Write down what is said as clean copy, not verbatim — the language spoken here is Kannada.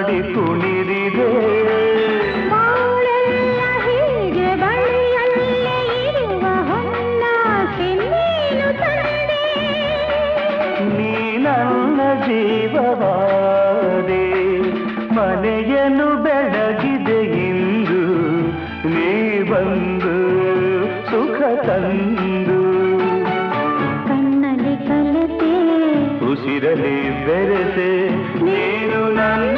ಮಾಡಿ ಕುಣಿದಿದೆ ಹೀಗೆ ಬಳಿಯಲ್ಲೇ ಇರುವ ಹೊನ್ನ ಕೆನ್ನೇನು ತಂದೆ ನೀ ನನ್ನ ಜೀವವಾದೆ ಮನೆಯನ್ನು ಬೆಳಗಿದೆ ಇಂದು ನೀ ಬಂದು ಸುಖ ತಂದು ಕಣ್ಣಲ್ಲಿ ಕಲೆತೆ ಉಸಿರಲಿ ಬೆರೆತೆ ನೀನು ನನ್ನ